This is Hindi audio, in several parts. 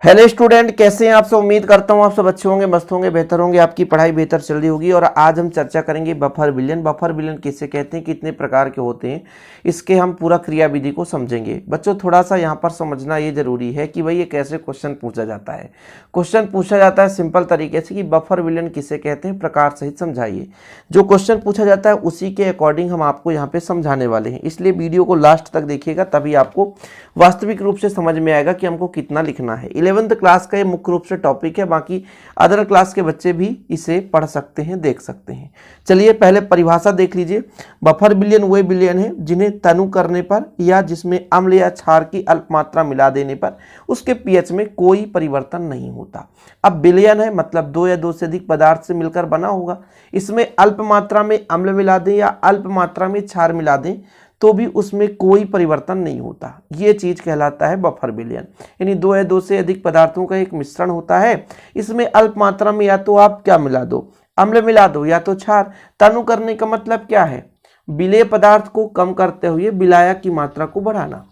हेलो स्टूडेंट, कैसे हैं आप सब। उम्मीद करता हूं आप सब अच्छे होंगे, मस्त होंगे, बेहतर होंगे, आपकी पढ़ाई बेहतर चल रही होगी। और आज हम चर्चा करेंगे बफर विलयन। बफर विलयन किसे कहते हैं, कितने प्रकार के होते हैं, इसके हम पूरा क्रियाविधि को समझेंगे। बच्चों थोड़ा सा यहाँ पर समझना ये जरूरी है कि भाई ये कैसे क्वेश्चन पूछा जाता है। क्वेश्चन पूछा जाता है सिंपल तरीके से कि बफर विलयन किसे कहते हैं, प्रकार सहित समझाइए। जो क्वेश्चन पूछा जाता है उसी के अकॉर्डिंग हम आपको यहाँ पे समझाने वाले हैं, इसलिए वीडियो को लास्ट तक देखिएगा, तभी आपको वास्तविक रूप से समझ में आएगा कि हमको कितना लिखना है। 11th क्लास का ये मुख्य रूप से टॉपिक है, बाकी अदर क्लास के बच्चे भी इसे पढ़ सकते हैं, देख सकते हैं। चलिए पहले परिभाषा देख लीजिए। बफर विलयन वे विलयन है जिन्हें तनु करने पर या जिसमें अम्ल या क्षार की अल्प मात्रा मिला देने पर उसके पीएच में कोई परिवर्तन नहीं होता। अब विलयन है मतलब दो या दो से अधिक पदार्थ से मिलकर बना होगा। इसमें अल्प मात्रा में अम्ल मिला दें या अल्प मात्रा में क्षार मिला दें तो भी उसमें कोई परिवर्तन नहीं होता। ये चीज कहलाता है बफर विलयन। यानी दो या दो से अधिक पदार्थों का एक मिश्रण होता है। इसमें अल्प मात्रा में या तो आप क्या मिला दो, अम्ल मिला दो, या तो क्षार। तनु करने का मतलब क्या है, विलेय पदार्थ को कम करते हुए विलायक की मात्रा को बढ़ाना।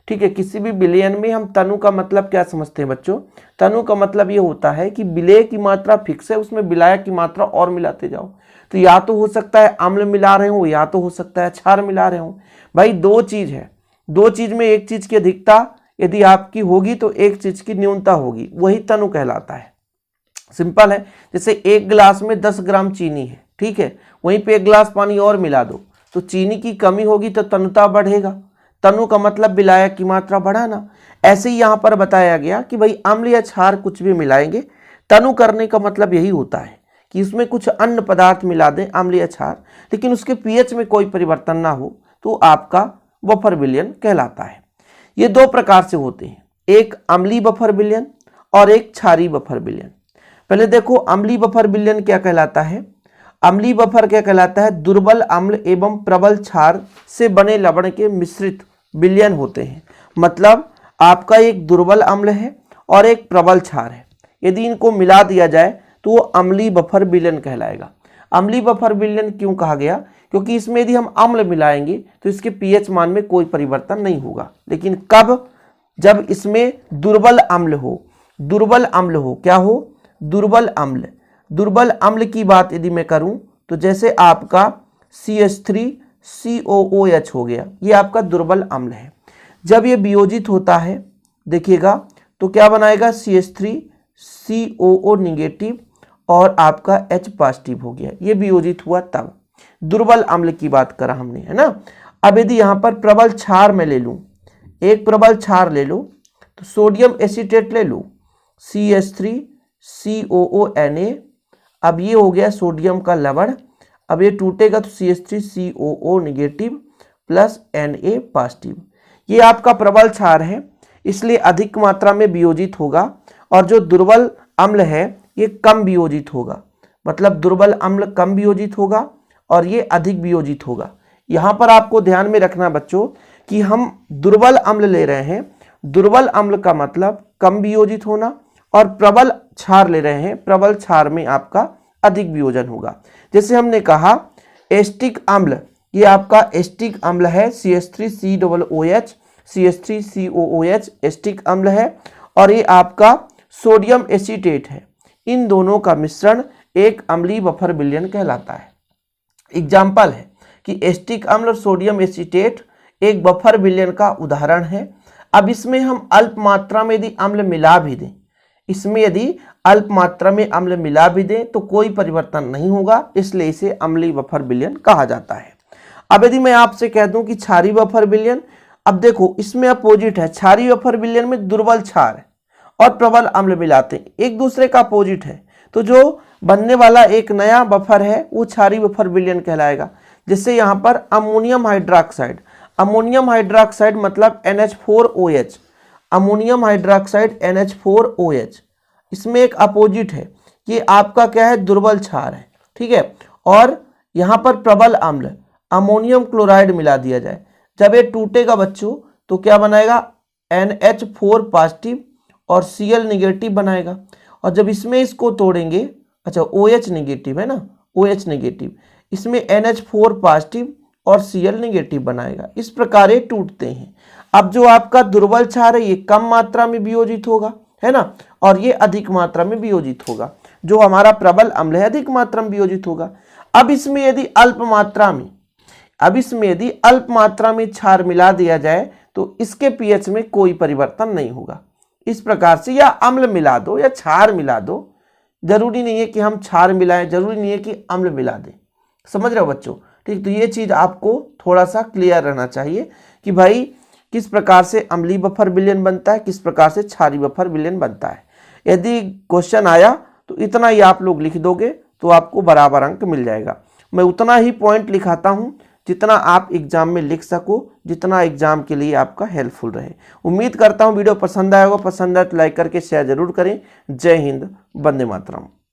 ठीक है, किसी भी विलयन में हम तनु का मतलब क्या समझते हैं बच्चों। तनु का मतलब ये होता है कि विलेय की मात्रा फिक्स है, उसमें विलायक की मात्रा और मिलाते जाओ। तो या तो हो सकता है अम्ल मिला रहे हो, या तो हो सकता है क्षार मिला रहे हो। भाई दो चीज है, दो चीज में एक चीज की अधिकता यदि आपकी होगी तो एक चीज की न्यूनता होगी, वही तनु कहलाता है। सिंपल है, जैसे एक गिलास में 10 ग्राम चीनी है, ठीक है, वहीं पे एक गिलास पानी और मिला दो तो चीनी की कमी होगी तो तनुता बढ़ेगा। तनु का मतलब विलायक की मात्रा बढ़ाना। ऐसे ही यहां पर बताया गया कि भाई अम्ल या क्षार कुछ भी मिलाएंगे, तनु करने का मतलब यही होता है कि उसमें कुछ अन्य पदार्थ मिला दें, अम्ल या क्षार, लेकिन उसके पीएच में कोई परिवर्तन ना हो, तो आपका बफर विलयन कहलाता है। ये दो प्रकार से होते हैं, एक अम्लीय बफर विलयन और एक क्षारीय बफर विलयन। पहले देखो अम्लीय बफर विलयन क्या कहलाता है। अम्लीय बफर क्या कहलाता है, दुर्बल अम्ल एवं प्रबल क्षार से बने लवण के मिश्रित विलयन होते हैं। मतलब आपका एक दुर्बल अम्ल है और एक प्रबल क्षार है, यदि इनको मिला दिया जाए तो वो अम्लीय बफर विलयन कहलाएगा। अम्लीय बफर विलयन क्यों कहा गया, क्योंकि इसमें यदि हम अम्ल मिलाएंगे तो इसके पीएच मान में कोई परिवर्तन नहीं होगा। लेकिन कब, जब इसमें दुर्बल अम्ल हो। दुर्बल अम्ल हो, क्या हो, दुर्बल अम्ल। दुर्बल अम्ल की बात यदि मैं करूं तो जैसे आपका CH3COOH हो गया, ये आपका दुर्बल अम्ल है। जब ये वियोजित होता है देखिएगा तो क्या बनाएगा, CH3COO निगेटिव और आपका H पॉजिटिव हो गया, ये वियोजित हुआ तब। दुर्बल अम्ल की बात करा हमने, है ना। अब यदि यहां पर प्रबल क्षार में ले लूं, एक प्रबल क्षार ले लो तो सोडियम एसीटेट ले लो, CH3COONA। अब ये हो गया सोडियम का लवण। अब ये टूटेगा तो CH3COO negative plus Na positive. ये आपका प्रबल क्षार है, इसलिए अधिक मात्रा में वियोजित होगा। और जो दुर्बल अम्ल है ये कम वियोजित होगा, मतलब दुर्बल अम्ल कम वियोजित होगा और ये अधिक वियोजित होगा। यहां पर आपको ध्यान में रखना बच्चों कि हम दुर्बल अम्ल ले रहे हैं, दुर्बल अम्ल का मतलब कम वियोजित होना, और प्रबल क्षार ले रहे हैं, प्रबल क्षार में आपका अधिक वियोजन होगा। जैसे हमने कहा एस्टिक अम्ल, ये आपका एस्टिक अम्ल है, CH3COOH, CH3COOH एस्टिक अम्ल है, और ये आपका सोडियम एसीटेट है। इन दोनों का मिश्रण एक अम्लीय बफर विलयन कहलाता है। एग्जाम्पल है कि एस्टिक अम्ल और सोडियम एसीटेट एक बफर विलयन का उदाहरण है। अब इसमें हम अल्प मात्रा में यदि अम्ल मिला भी दें, इसमें यदि अल्प मात्रा में अम्ल मिला भी दें तो कोई परिवर्तन नहीं होगा, इसलिए इसे अम्लीय बफर विलयन कहा जाता है। अब यदि मैं आपसे कह दूं कि क्षारीय बफर विलयन, अब देखो इसमें अपोजिट है। क्षारीय बफर विलयन में दुर्बल क्षार है और प्रबल अम्ल मिलाते हैं, एक दूसरे का अपोजिट है, तो जो बनने वाला एक नया बफर है वो क्षारीय बफर विलयन कहलाएगा। जैसे यहाँ पर अमोनियम हाइड्रोक्साइड, अमोनियम हाइड्रोक्साइड मतलब NH4OH, अमोनियम हाइड्रोक्साइड NH4OH, इसमें एक अपोजिट है, ये आपका क्या है, दुर्बल क्षार है, ठीक है। और यहाँ पर प्रबल अम्ल अमोनियम क्लोराइड मिला दिया जाए, जब ये टूटेगा बच्चों तो क्या बनाएगा, NH4 पॉजिटिव और Cl निगेटिव बनाएगा। और जब इसमें इसको तोड़ेंगे, अच्छा OH निगेटिव है ना, OH निगेटिव, इसमें NH4 पॉजिटिव और Cl निगेटिव बनाएगा। इस प्रकार ये टूटते हैं। अब जो आपका दुर्बल क्षार है ये कम मात्रा में वियोजित होगा, है ना, और ये अधिक मात्रा में वियोजित होगा। जो हमारा प्रबल अम्ल है अधिक मात्रा में वियोजित होगा। अब इसमें यदि अल्प मात्रा में क्षार मिला दिया जाए तो इसके पीएच में कोई परिवर्तन नहीं होगा। इस प्रकार से या अम्ल मिला दो या क्षार मिला दो, जरूरी नहीं है कि हम क्षार मिलाएं, जरूरी नहीं है कि अम्ल मिला दें। समझ रहे हो बच्चों? ठीक, तो ये चीज आपको थोड़ा सा क्लियर रहना चाहिए कि भाई किस प्रकार से अम्लीय बफर विलयन बनता है, किस प्रकार से क्षारीय बफर विलयन बनता है। यदि क्वेश्चन आया तो इतना ही आप लोग लिख दोगे तो आपको बराबर अंक मिल जाएगा। मैं उतना ही पॉइंट लिखाता हूं जितना आप एग्जाम में लिख सको, जितना एग्जाम के लिए आपका हेल्पफुल रहे। उम्मीद करता हूं वीडियो पसंद आएगा। पसंद आए तो लाइक करके शेयर जरूर करें। जय हिंद, वंदे मातरम।